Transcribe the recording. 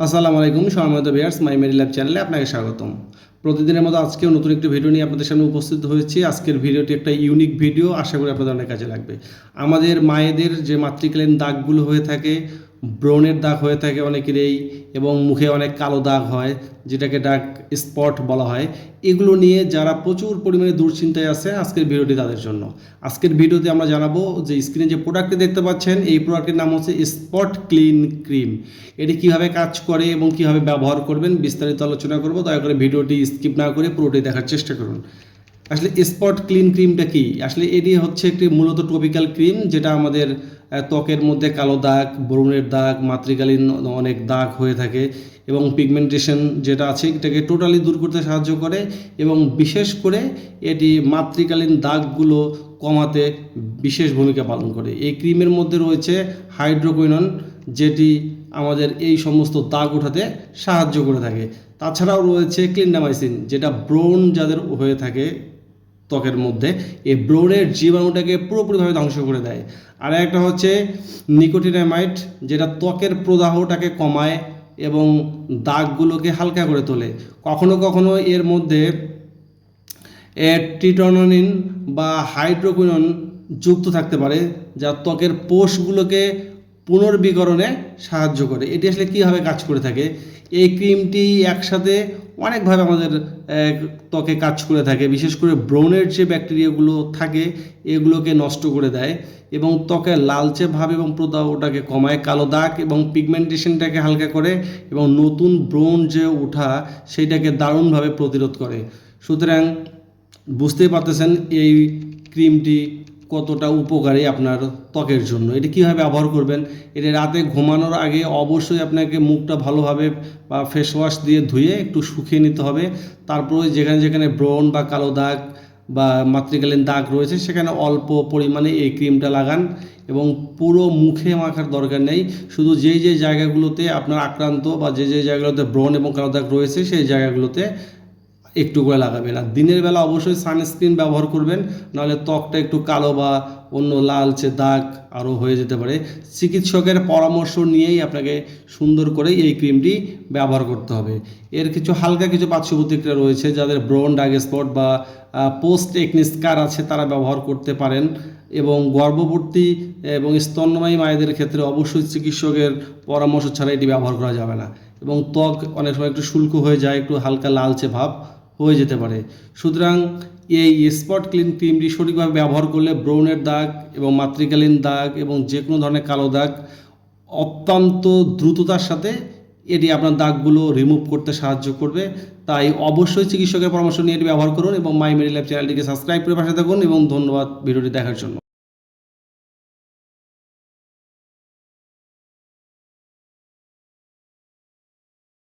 আসসালামু আলাইকুম সম্মানিত ভিউয়ার্স, মাই মেরি ল্যাব চ্যানেলে আপনাকে স্বাগতম। প্রতিদিনের মতো আজকেও নতুন একটি ভিডিও নিয়ে আপনাদের সামনে উপস্থিত হয়েছি। আজকের ভিডিওটি একটা ইউনিক ভিডিও, আশা করি আপনাদের অনেক কাজে লাগবে। আমাদের মায়েদের যে মাতৃকালীন দাগগুলো হয়ে থাকে, ব্রণের দাগ হয়ে থাকে অনেকেরই, এবং মুখে অনেক কালো দাগ হয়, যেটাকে ডার্ক স্পট বলা হয়, এগুলো নিয়ে যারা প্রচুর পরিমাণে দুশ্চিন্তায় আছে, আজকের ভিডিওটি তাদের জন্য। আজকের ভিডিওতে আমরা জানাবো যে স্ক্রিনে যে প্রোডাক্টটি দেখতে পাচ্ছেন, এই প্রোডাক্টের নাম হচ্ছে স্পট ক্লিন ক্রিম। এটি কিভাবে কাজ করে এবং কিভাবে ব্যবহার করবেন বিস্তারিত আলোচনা করব। দয়া করে ভিডিওটি স্কিপ না করে পুরোটি দেখার চেষ্টা করুন। আসলে স্পট ক্লিন ক্রিমটা কি? আসলে এটি হচ্ছে একটি মূলত টপিক্যাল ক্রিম, যেটা আমাদের ত্বকের মধ্যে কালো দাগ, ব্রণের দাগ, মাতৃকালীন অনেক দাগ হয়ে থাকে এবং পিগমেন্টেশন যেটা আছে এটাকে টোটালি দূর করতে সাহায্য করে, এবং বিশেষ করে এটি মাতৃকালীন দাগগুলো কমাতে বিশেষ ভূমিকা পালন করে। এই ক্রিমের মধ্যে রয়েছে হাইড্রোকুইনন, যেটি আমাদের এই সমস্ত দাগ ওঠাতে সাহায্য করে থাকে। তাছাড়াও রয়েছে ক্লিন্ডামাইসিন, যেটা ব্রণ যাদের হয়ে থাকে ত্বকের মধ্যে, এই ব্রণের জীবাণুটাকে পুরোপুরিভাবে ধ্বংস করে দেয়। আর একটা হচ্ছে নিকোটিনামাইড, যেটা ত্বকের প্রদাহটাকে কমায় এবং দাগগুলোকে হালকা করে তোলে। কখনো কখনো এর মধ্যে ট্রিটনিন বা হাইড্রোকুইনন যুক্ত থাকতে পারে, যা ত্বকের কোষগুলোকে পুনর্বীকরণে সাহায্য করে। এটি আসলে কীভাবে কাজ করে থাকে? এই ক্রিমটি একসাথে অনেকভাবে আমাদের ত্বকে কাজ করে থাকে। বিশেষ করে ব্রণের যে ব্যাকটেরিয়াগুলো থাকে এগুলোকে নষ্ট করে দেয় এবং ত্বকের লালচে ভাব এবং প্রদাহটাকে কমায়, কালো দাগ এবং পিগমেন্টেশনটাকে হালকা করে এবং নতুন ব্রণ যে ওঠা সেইটাকে দারুণভাবে প্রতিরোধ করে। সুতরাং বুঝতেই পারতেছেন এই ক্রিমটি কতটা উপকারী আপনার ত্বকের জন্য। এটি কীভাবে ব্যবহার করবেন? এটি রাতে ঘুমানোর আগে অবশ্যই আপনাকে মুখটা ভালোভাবে বা ফেস ওয়াশ দিয়ে ধুয়ে একটু শুকিয়ে নিতে হবে। তারপরে যেখানে যেখানে ব্রণ বা কালো দাগ বা মাতৃকালীন দাগ রয়েছে সেখানে অল্প পরিমাণে এই ক্রিমটা লাগান এবং পুরো মুখে মাখার দরকার নেই। শুধু যেই যে জায়গাগুলোতে আপনার আক্রান্ত বা যে যে জায়গাগুলোতে ব্রণ এবং কালো দাগ রয়েছে সেই জায়গাগুলোতে একটু করে লাগাবেন। আর দিনের বেলা অবশ্যই সানস্ক্রিন ব্যবহার করবেন, নাহলে ত্বকটা একটু কালো বা অন্য লালচে দাগ আরও হয়ে যেতে পারে। চিকিৎসকের পরামর্শ নিয়েই আপনাকে সুন্দর করে এই ক্রিমটি ব্যবহার করতে হবে। এর কিছু হালকা কিছু পার্শ্ব প্রতিক্রিয়া রয়েছে। যাদের ব্রণ, ডার্ক স্পট বা পোস্ট একনি স্কার আছে তারা ব্যবহার করতে পারেন, এবং গর্ভবতী এবং স্তন্যপায়ী মায়েদের ক্ষেত্রে অবশ্যই চিকিৎসকের পরামর্শ ছাড়া এটি ব্যবহার করা যাবে না, এবং ত্বক অনেক সময় একটু শুষ্ক হয়ে যায়, একটু হালকা লালচে ভাব হয়ে যেতে পারে। সুতরাং এই স্পট ক্লিন ক্রিমটি সঠিকভাবে ব্যবহার করলে ব্রণের দাগ এবং মাতৃকালীন দাগ এবং যে কোনো ধরনের কালো দাগ অত্যন্ত দ্রুততার সাথে এটি আপনার দাগগুলো রিমুভ করতে সাহায্য করবে। তাই অবশ্যই চিকিৎসকের পরামর্শ নিয়ে এটি ব্যবহার করুন এবং মাই মেরি ল্যাব চ্যানেলটিকে সাবস্ক্রাইব করে পাশে থাকুন, এবং ধন্যবাদ ভিডিওটি দেখার জন্য।